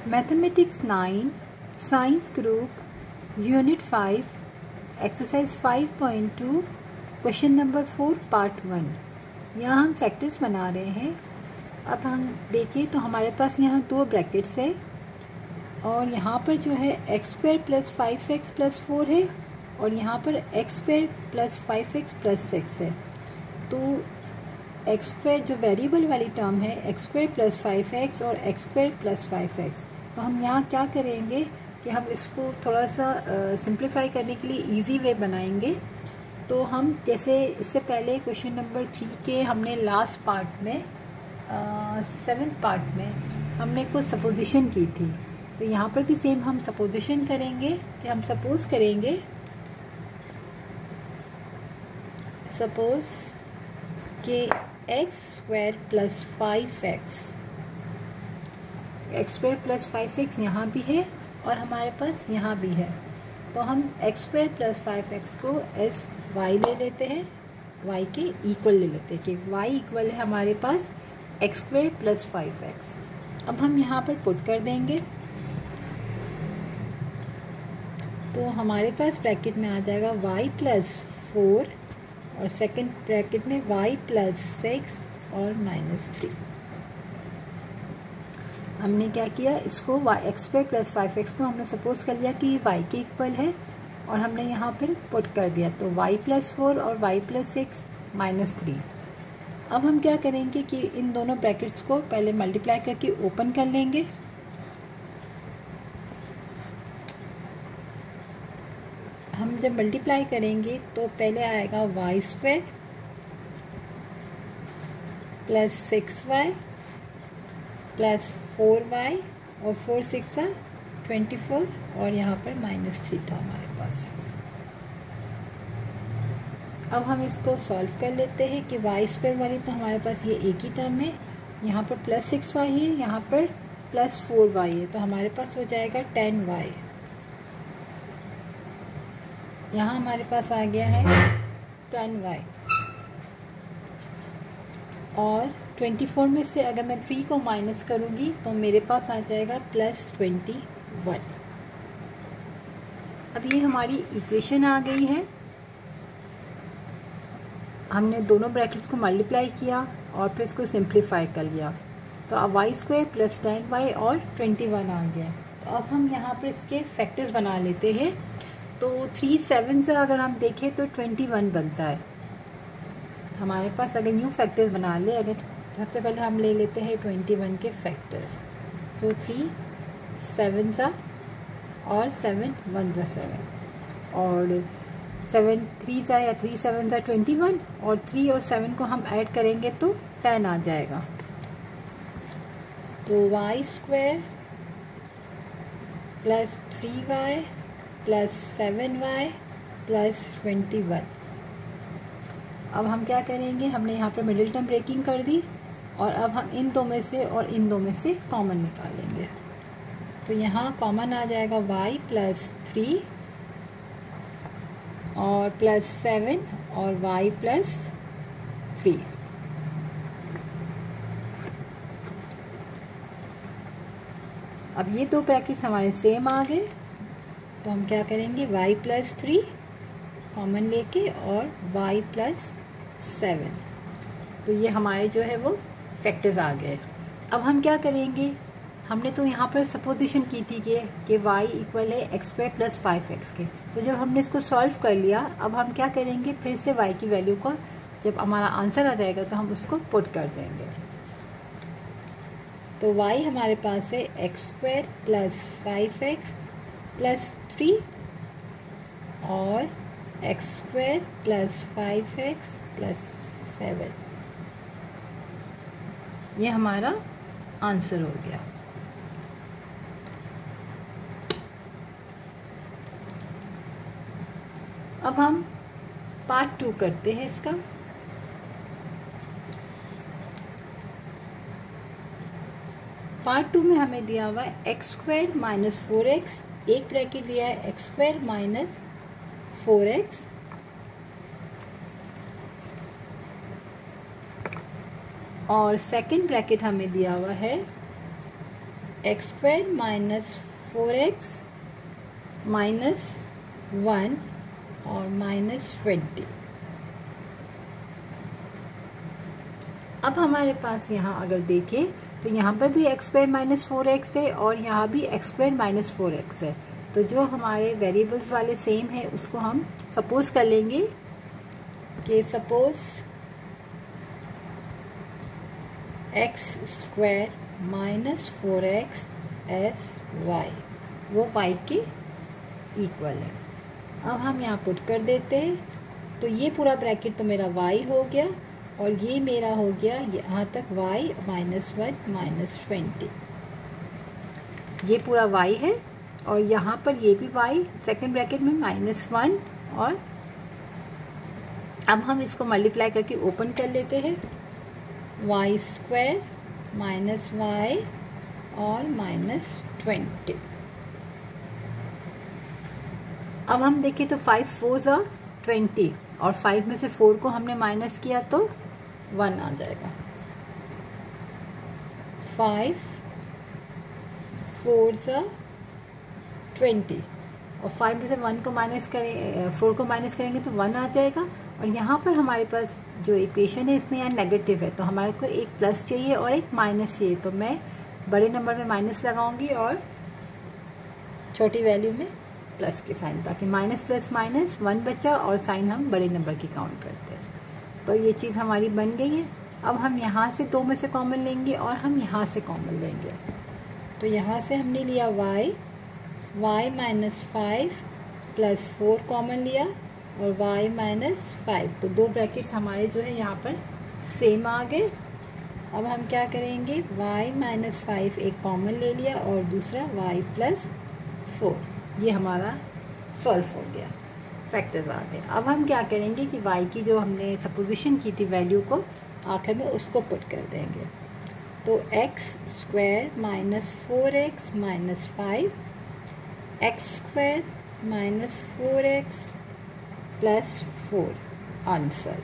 Mathematics 9 science group unit 5 exercise 5.2 question number 4 part 1। यहाँ हम factors बना रहे हैं। अब हम देखिए तो हमारे पास यहाँ दो ब्रैकेट्स है और यहाँ पर जो है x square plus 5x plus 4 है और यहाँ पर x square plus 5x plus 6 है। तो एक्स स्क्वायर जो वेरिएबल वाली टर्म है एक्स स्क्वायर प्लस 5x और एक्स स्क्वायर प्लस 5x, तो हम यहाँ क्या करेंगे कि हम इसको थोड़ा सा सिंप्लीफाई करने के लिए इजी वे बनाएंगे। तो हम जैसे इससे पहले क्वेश्चन नंबर 3 के हमने लास्ट पार्ट में 7th पार्ट में हमने कुछ सपोजिशन की थी, तो यहाँ पर भी सेम हम सपोजिशन करेंगे कि हम सपोज करेंगे सपोज कि x square plus 5x, x square plus 5x यहाँ भी है और हमारे पास यहाँ भी है। तो हम एक्स स्क्वायर प्लस 5x को एस y ले लेते हैं, y के इक्वल ले लेते हैं कि y इक्वल है हमारे पास एक्स स्क्वायर प्लस 5x। अब हम यहाँ पर पुट कर देंगे तो हमारे पास ब्रैकेट में आ जाएगा y प्लस 4 और सेकंड ब्रैकेट में y प्लस 6 और -3। हमने क्या किया, इसको एक्स स्क्वायर प्लस 5x को हमने सपोज कर लिया कि y के इक्वल है और हमने यहाँ पर पुट कर दिया, तो y प्लस 4 और y प्लस 6 -3। अब हम क्या करेंगे कि इन दोनों ब्रैकेट्स को पहले मल्टीप्लाई करके ओपन कर लेंगे। हम जब मल्टीप्लाई करेंगे तो पहले आएगा y square plus 6y plus 4y और 4 6 24 और यहाँ पर -3 था हमारे पास। अब हम इसको सॉल्व कर लेते हैं कि y स्क्वायर वाली तो हमारे पास ये एक ही टर्म है, यहाँ पर प्लस 6y है, यहाँ पर प्लस 4y है, तो हमारे पास हो जाएगा 10y। यहाँ हमारे पास आ गया है 10y और 24 में से अगर मैं 3 को माइनस करूँगी तो मेरे पास आ जाएगा प्लस 21। अब ये हमारी इक्वेशन आ गई है। हमने दोनों ब्रैकेट्स को मल्टीप्लाई किया और फिर इसको सिंप्लीफाई कर लिया, तो अब y स्क्वायर प्लस 10y और 21 आ गया। तो अब हम यहाँ पर इसके फैक्टर्स बना लेते हैं। तो 3 7 से अगर हम देखें तो 21 बनता है हमारे पास। अगर न्यू फैक्टर्स बना ले, अगर सबसे पहले हम ले लेते हैं 21 के फैक्टर्स, तो 3 7 सा और 7 1 सा 7 और 7 3 सा या 3 7 सा 21 और 3 और 7 को हम ऐड करेंगे तो 10 आ जाएगा। तो y square plus 3y plus 7y plus 21। अब हम क्या करेंगे, हमने यहाँ पर मिडिल टर्म ब्रेकिंग कर दी और अब हम इन दो में से और इन दो में से कॉमन निकालेंगे। तो यहाँ कॉमन आ जाएगा y प्लस 3 और प्लस 7 और y प्लस 3। अब ये दो ब्रैकेट्स हमारे सेम आ गए, तो हम क्या करेंगे y प्लस 3 कॉमन लेके और y प्लस 7, तो ये हमारे जो है वो फैक्टर्स आ गए। अब हम क्या करेंगे, हमने तो यहाँ पर सपोजिशन की थी कि y इक्वल है एक्स स्क्वायर प्लस 5x के, तो जब हमने इसको सॉल्व कर लिया अब हम क्या करेंगे, फिर से y की वैल्यू को जब हमारा आंसर आ जाएगा तो हम उसको पुट कर देंगे। तो y हमारे पास है x square plus 5x plus 3 और x square plus 5x plus 7, ये हमारा आंसर हो गया। अब हम पार्ट 2 करते हैं इसका। पार्ट 2 में हमें दिया हुआ है एक्स स्क्वायर माइनस 4x, एक ब्रैकेट दिया है एक्स स्क्वायर माइनस 4x और सेकंड ब्रैकेट हमें दिया हुआ है x square minus 4x minus 1 और माइनस 20। अब हमारे पास यहाँ अगर देखें तो यहाँ पर भी एक्स स्क्वायर माइनस 4x है और यहाँ भी एक्स स्क्वायर माइनस 4x है। तो जो हमारे वेरिएबल्स वाले सेम है उसको हम सपोज कर लेंगे कि suppose X square minus 4x S Y, वो y के इक्वल है। अब हम यहाँ पुट कर देते हैं, तो ये पूरा ब्रैकेट तो मेरा y हो गया और ये मेरा हो गया यहाँ तक y माइनस 1 माइनस 20, ये पूरा y है और यहाँ पर ये भी y सेकेंड ब्रैकेट में माइनस 1। और अब हम इसको मल्टीप्लाई करके ओपन कर लेते हैं, y स्क्वायर माइनस y और माइनस 20। अब हम देखें तो 5 4 ज़ा 20 और 5 में से 4 को हमने माइनस किया तो 1 आ जाएगा। 5 4 ज़ा 20 और 5 में से 1 को माइनस करें 4 को माइनस करेंगे तो 1 आ जाएगा। और यहाँ पर हमारे पास जो इक्वेशन है इसमें यहाँ नेगेटिव है, तो हमारे को एक प्लस चाहिए और एक माइनस चाहिए, तो मैं बड़े नंबर में माइनस लगाऊंगी और छोटी वैल्यू में प्लस के साइन, ताकि माइनस प्लस माइनस 1 बचा और साइन हम बड़े नंबर की काउंट करते हैं। तो ये चीज़ हमारी बन गई है। अब हम यहाँ से 2 में से कॉमन लेंगे और हम यहाँ से कॉमन लेंगे। तो यहाँ से हमने लिया y माइनस 5 प्लस 4 कॉमन लिया और y माइनस 5, तो 2 ब्रैकेट्स हमारे जो है यहाँ पर सेम आ गए। अब हम क्या करेंगे, y माइनस 5 एक कॉमन ले लिया और दूसरा y प्लस 4, ये हमारा सॉल्व हो गया, फैक्टर्स आ गए। अब हम क्या करेंगे कि y की जो हमने सपोजिशन की थी वैल्यू को आखिर में उसको पुट कर देंगे। तो x square minus 4x minus 5, x square minus 4x plus 4 answer.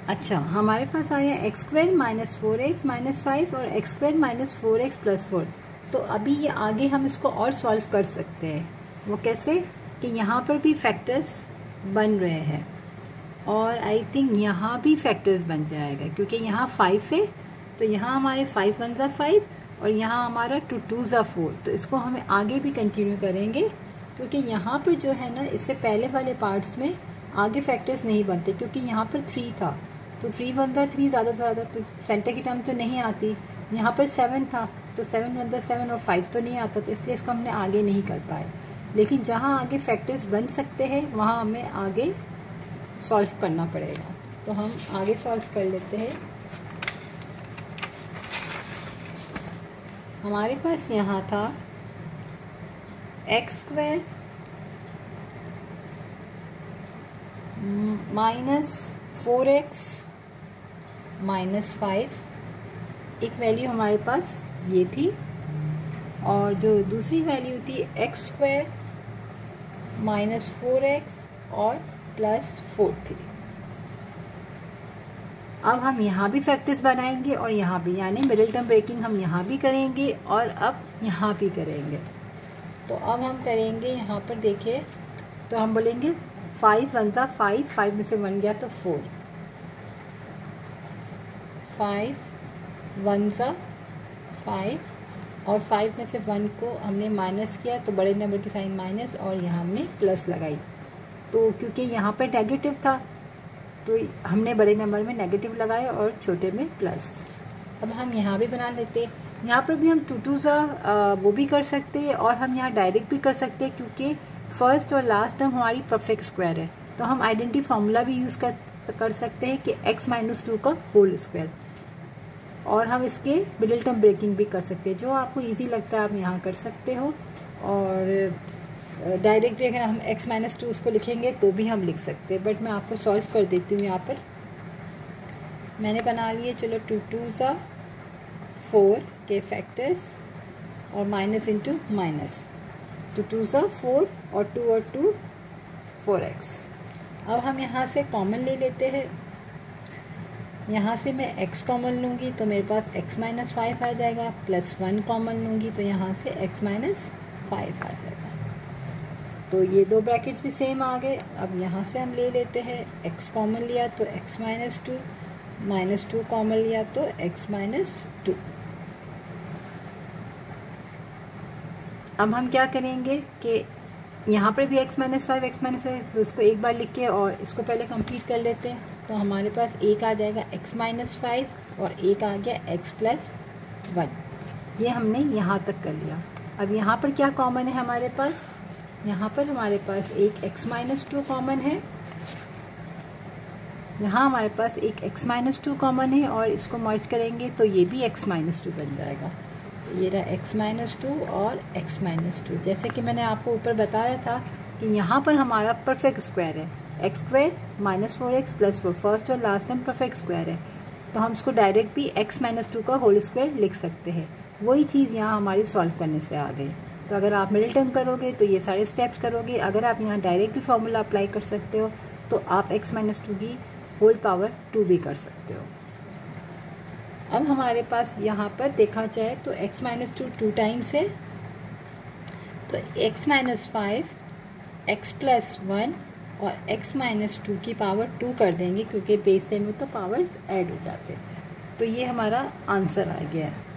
अच्छा, हमारे पास आया x square minus 4x minus 5 और x square minus 4x plus 4। तो अभी ये आगे हम इसको और सॉल्व कर सकते हैं। वो कैसे कि यहाँ पर भी फैक्टर्स बन रहे हैं और आई थिंक यहाँ भी फैक्टर्स बन जाएगा, क्योंकि यहाँ 5 है तो यहाँ हमारे 5 1 ज़ा 5 और यहाँ हमारा 2 2 ज़ा 4। तो इसको हमें आगे भी कंटिन्यू करेंगे, क्योंकि यहाँ पर जो है ना इससे पहले वाले पार्ट्स में आगे फैक्टर्स नहीं बनते, क्योंकि यहाँ पर 3 था तो 3 1 ज़ा 3 ज़्यादा से ज़्यादा, तो सेंटर की टर्म तो नहीं आती। यहाँ पर 7 था तो 7 1 ज़ा 7 और 5 तो नहीं आता, तो इसलिए इसको हमने आगे नहीं कर पाए। लेकिन जहाँ आगे फैक्टर्स बन सकते हैं वहाँ हमें आगे सॉल्व करना पड़ेगा। तो हम आगे सॉल्व कर लेते हैं। हमारे पास यहाँ था x square minus 4x minus 5, एक वैल्यू हमारे पास ये थी, और जो दूसरी वैल्यू थी एक्स स्क्वायर माइनस 4x और प्लस 4 थी। अब हम यहाँ भी फैक्टर्स बनाएंगे और यहाँ भी, यानी मिडिल टर्म ब्रेकिंग हम यहाँ भी करेंगे और अब यहाँ भी करेंगे। तो अब हम करेंगे यहाँ पर देखिए, तो हम बोलेंगे 5 1 ज़ा 5, 5 में से 1 गया तो 4, 5 1 ज़ा 5 और 5 में से 1 को हमने माइनस किया तो बड़े नंबर की साइन माइनस और यहाँ हमने प्लस लगाई। तो क्योंकि यहाँ पर नेगेटिव था तो हमने बड़े नंबर में नेगेटिव लगाया और छोटे में प्लस। अब हम यहाँ भी बना लेते हैं। यहाँ पर भी हम 2 2 ज़ा वो भी कर सकते हैं और हम यहाँ डायरेक्ट भी कर सकते हैं, क्योंकि फर्स्ट और लास्ट टर्म हमारी परफेक्ट स्क्वायर है। तो हम आइडेंटिटी फार्मूला भी यूज़ कर सकते हैं कि x माइनस 2 का होल स्क्वायर, और हम इसके मिडिल टर्म ब्रेकिंग भी कर सकते हैं। जो आपको इजी लगता है आप यहाँ कर सकते हो, और डायरेक्ट अगर हम x माइनस 2 उसको लिखेंगे तो भी हम लिख सकते हैं, बट मैं आपको सॉल्व कर देती हूँ। यहाँ पर मैंने बना लिए, चलो 2 2 ज़ा 4 के फैक्टर्स और माइनस इंटू माइनस, 2 2 ज़ा 4 और 2 4x। अब हम यहाँ से कॉमन ले लेते हैं, यहाँ से मैं x कॉमन लूँगी तो मेरे पास x माइनस 5 आ जाएगा, प्लस 1 कॉमन लूँगी तो यहाँ से x माइनस 5 आ जाएगा। तो ये दो ब्रैकेट्स भी सेम आ गए। अब यहाँ से हम ले लेते हैं x कॉमन लिया तो x माइनस 2, माइनस 2 कॉमन लिया तो x माइनस 2। अब हम क्या करेंगे कि यहाँ पर भी x माइनस 5 x माइनस 5, तो इसको एक बार लिख के और इसको पहले कंप्लीट कर लेते हैं। तो हमारे पास एक आ जाएगा x माइनस 5 और एक आ गया x प्लस 1। ये हमने यहाँ तक कर लिया। अब यहाँ पर क्या कॉमन है हमारे पास? यहाँ पर हमारे पास एक x माइनस 2 कॉमन है, यहाँ हमारे पास एक x माइनस 2 कॉमन है और इसको मर्ज करेंगे तो ये भी x माइनस 2 बन जाएगा। तो ये रहा x माइनस 2 और x माइनस 2। जैसे कि मैंने आपको ऊपर बताया था कि यहाँ पर हमारा परफेक्ट स्क्वायर है, x square minus 4x plus 4, first और लास्ट टाइम परफेक्ट स्क्वायर है, तो हम इसको डायरेक्ट भी x माइनस 2 का होल स्क्वायर लिख सकते हैं। वही चीज़ यहाँ हमारी सॉल्व करने से आ गई। तो अगर आप मिडिल टर्म करोगे तो ये सारे स्टेप्स करोगे। अगर आप यहाँ डायरेक्ट भी फॉर्मूला अप्लाई कर सकते हो तो आप x माइनस 2 की होल पावर 2 भी कर सकते हो। अब हमारे पास यहाँ पर देखा जाए तो x माइनस 2 2 टाइम्स है, तो x माइनस 5, x प्लस 1 और x माइनस 2 की पावर 2 कर देंगे क्योंकि बेस से में तो पावर्स ऐड हो जाते हैं। तो ये हमारा आंसर आ गया है।